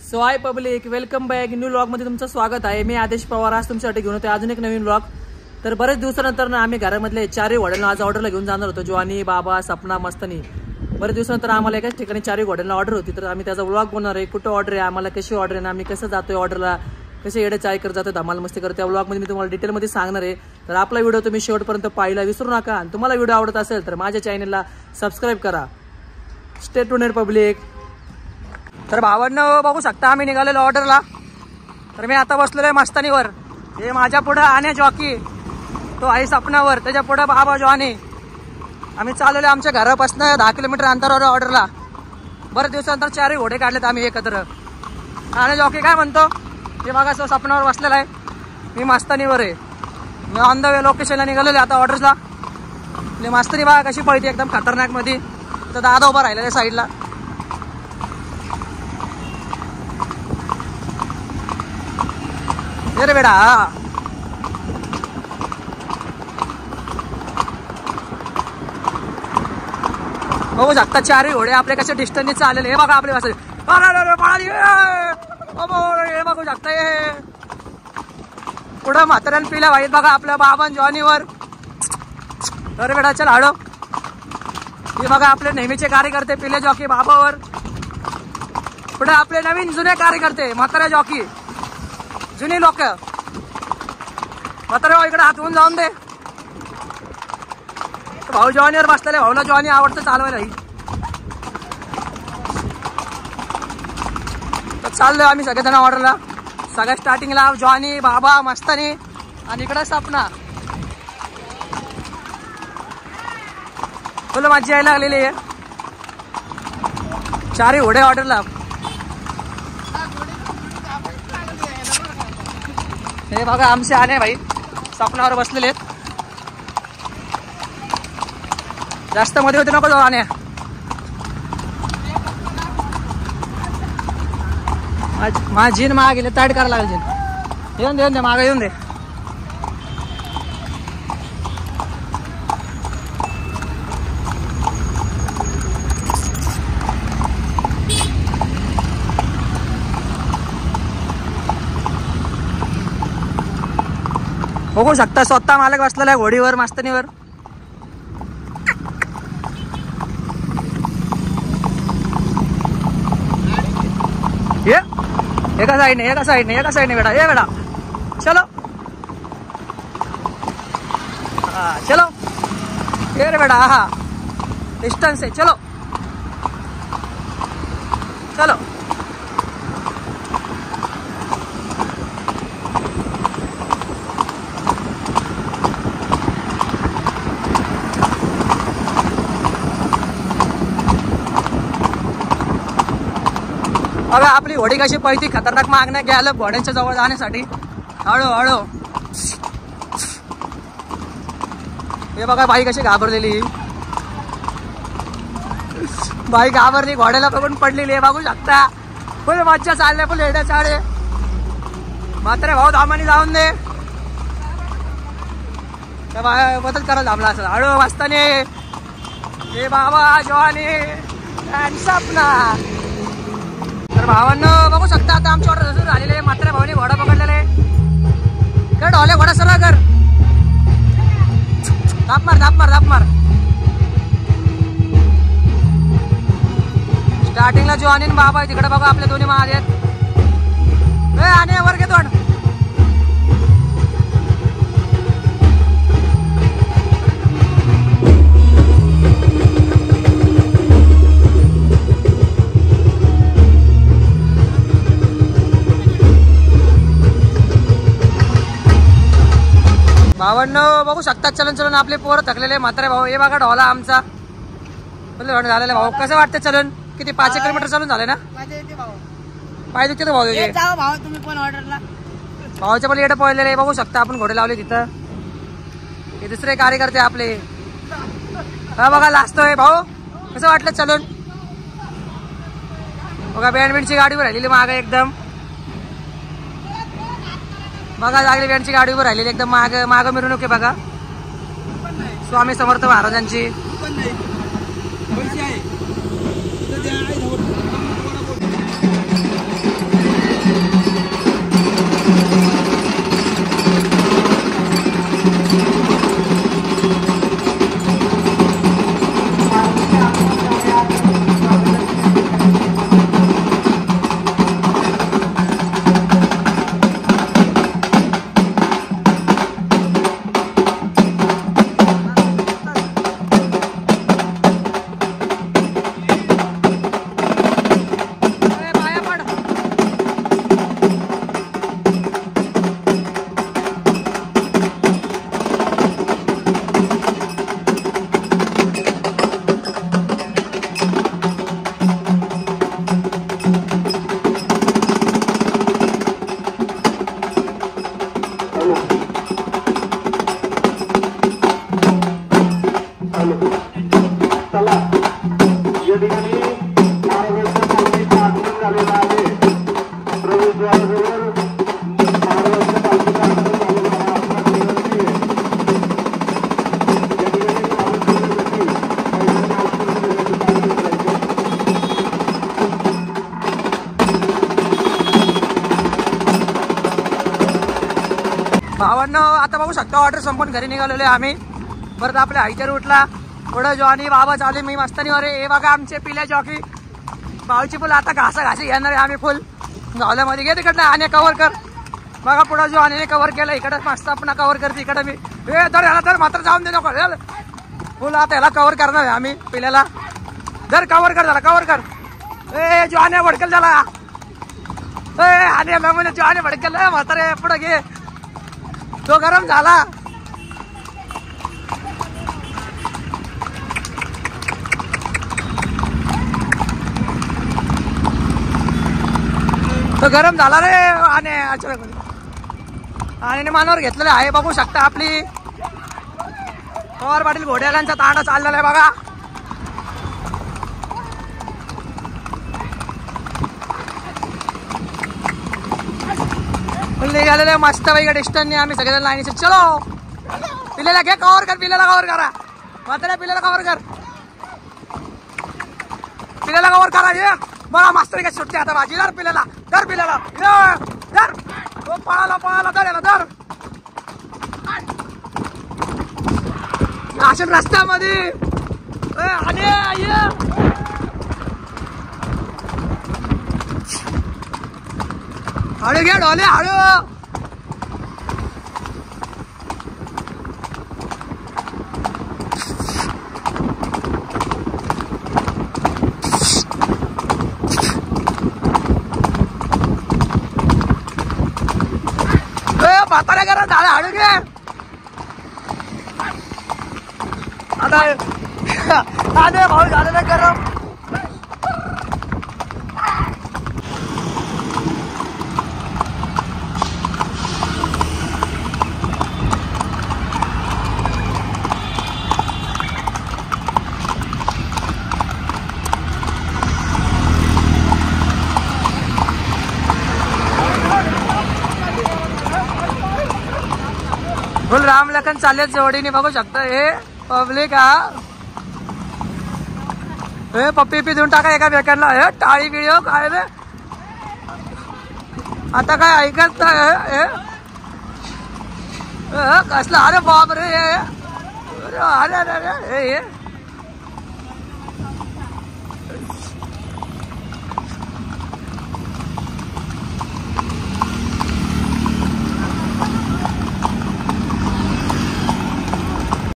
सो hi public, welcome back new vlog मध्ये तुमचं स्वागत आहे। मी आदेश पवार आज तुमच्यासाठी घेऊन येतो अजून एक नवीन व्लॉग। तर बरेच दिवसानंतर ना आम्ही घरामधले चारही घोड्यांना आज ऑर्डरला घेऊन जाणार होतो। ज्वानी, बाबा, सपना, मस्तानी। बरेच दिवसानंतर आम्हाला एकाच ठिकाणी चारही घोड्यांना ऑर्डर होती, तर आम्ही त्याचा व्लॉग बनवणार आहे। कुठं ऑर्डर आहे, आम्हाला कशी ऑर्डर आहे, आम्ही कसं जातोय ऑर्डरला, कसे येडे चाय करत जातो, धमाल मस्ती करतो, त्या व्लॉग मध्ये मी तुम्हाला डिटेल मध्ये सांगणार आहे। तर आपला व्हिडिओ तुम्ही शेवटपर्यंत पाहायला विसरू नका आणि तुम्हाला व्हिडिओ आवडत असेल तर माझ्या चॅनलला सबस्क्राइब करा। Stay tuned public. तर भावांनो बघू शकता आम्ही निघालेलो ऑर्डरला। तर मी आता बसलेलो आहे मस्तानीवर। हे माझ्या पुढे आणे जॉकी, तो आहे सपनावर, त्याच्या पुढे बाबा जॉनी। आम्ही चाललेलो आमच्या घरापासून 10 किलोमीटर अंतरावर ऑर्डरला। बरेच दिवसानंतर चारही घोडे काढलेत आम्ही एकत्र। आणे जॉकी काय म्हणतो ते बघा, तो सपनावर बसलेला आहे, मी मस्तानीवर आहे। मी ऑन द वे लोकेशनला निघालेलो आता ऑर्डर्सला। मस्तानी बघा कशी पळते एकदम खतरनाक मध्ये। तर दादा उभा राहिलेला आहे साईडला। रे बेटा बघू शकता चारही घोडे आपले कसे डिस्टन्सने चाललेले। हे बघा आपले हे बघू शकता हे पुढं म्हाताऱ्याला पिल्या वाईट बघा आपल्या बाबान जॉनीवर। अरे बेटा चल हाडो। हे बघा आपले नेहमीचे कार्यकर्ते पिले जॉकी बाबावर। पुढे आपले नवीन जुने कार्यकर्ते म्हाताऱ्या जॉकी, जुनी लोक। म्हातारे भाऊ इकडे हात होऊन जाऊन दे। भाऊ जॉनीवर बसलेले, भाऊला जॉनी आवडतं चालवायला। तर चाललोय आम्ही सगळेजण ऑर्डरला। सगळ्या स्टार्टिंगला जॉनी, बाबा, मस्तानी आणि इकडे सपना। तुला मज्जा यायला लागलेली आहे। चारही घोडे ऑर्डरला। हे बघा आमचे आणे भाई सपनावर बसलेले आहेत। जास्त मध्ये होते नको जाऊ आणे। माझी जीन माग गेले ताट करायला लागेल। जीन येऊन दे मागे येऊन दे। बघू शकता स्वतः मालक बसलेला आहे घोडीवर मस्तानीवर। ये एका साइडने बेटा, ये बेटा चलो। हाँ चलो ये रे बेटा, हाँ डिस्टेंस है, चलो चलो। बघा आपली घोडी कशी पळती खतरनाक मागण्या घ्यायला घोड्यांच्या जवळ जाण्यासाठी। हळू हळू हे बघा बाई कशी घाबरलेली। बाई घाबरली, घोड्याला बघून पडलेली आहे बघू शकता। फुल मज्जा चालल्या, फुल हेड्या चाळे। मात्र भाऊ दामानी जाऊन दे, बदल करायला थांबला असं। हळू मस्तानी, हे बाबा जॉनी आणि सपना। तर भावांनो बघू शकता आता आमची ऑर्डर सुरू झालेली आहे। मात्र भावाने घोडा पकडलेला आहे। कर ढोले घोडा सरळ कर, धाप मार धाप मार धाप मार। स्टार्टिंगला जॉनी आणि बाबा आहे तिकडे बघा आपले दोन्ही महाल आहेत। आणि वर घे तोंड। भावांनो बघू शकतात चलन चलन आपले पोरं थकलेले म्हातारे भाऊ। हे बघा ढोला आमचा झालेला भाऊ। कसं वाटतं चलन? किती 5 किलोमीटर चालून झाले ना? पाय दुखते तो भाऊ। भावाच्या पण येडं पळलेले बघू शकता आपण, घोडे लावले तिथं। हे दुसरे कार्यकर्ते आपले। हा बघा लाजतोय भाऊ। कसं वाटलं चलून? बघा बँडची गाडीवर राहिलेली मागे एकदम। बघा लागली बँडची गाडीवर राहिलेली एकदम माग मिरवणूक आहे बघा स्वामी समर्थ महाराजांची। भावांनो आता बघू शकता ऑर्डर संपून घरी निघालेलो आहे आम्ही. परत आपल्या आईच्या रूटला पुढे जॉनी बाबा चालू मी मस्तानीवर. हे बघा आमचे पिल्या जॉकी भाऊची फुल आता घासाघासी घेणार आहे आम्ही फुल गावल्यामध्ये. घे तिकडनं आणि कव्हर कर. बघा पुढे जॉनीने कव्हर केलं. इकडे मस्त आपण कव्हर करते. इकडे मी तर ह्याला तर मात्र जाऊन दे नको फुल. आता ह्याला कव्हर करणार आहे आम्ही पिल्याला. जर कव्हर कर झाला कव्हर कर. ए जॉने भडकेल झाला. आणि म्हणजे जॉने भडकेल म्हातारे पुढे घे. तो गरम झाला. तो गरम झाला रे. आणि मानावर घेतलेलं आहे बघू शकता. आपली पवार पाटील घोड्यालांचा तांडा चाललेला आहे बघा. निघालेले मस्त पैकी डिस्टन्सने आम्ही सगळ्या लाईनीचे. चलो पिलेला घे कव्हर कर. पिलेला कव्हर करा मात्र. पिलेला कव्हर कर. पिलेला कव्हर करा. ये बघा मस्त पैकी सुटते आता भाजी. दर पिलेला दर पिलेला दर. तो पळाला पळाला दर याला दर. अशा रस्त्यामध्ये हळू घे ढोले हळू. म्हातारे करा झालं हळू घे. आता भाऊ झालेलं गरम. फुल राम लखन चालले जोडीने बघू शकता. हे पब्लिक हा. हे पप्पी पी देऊन टाका एका बेकारला. हे टाळी गिळी काय रे आता काय ऐकत नाही. कसलं अरे बाप रे. अरे अरे अरे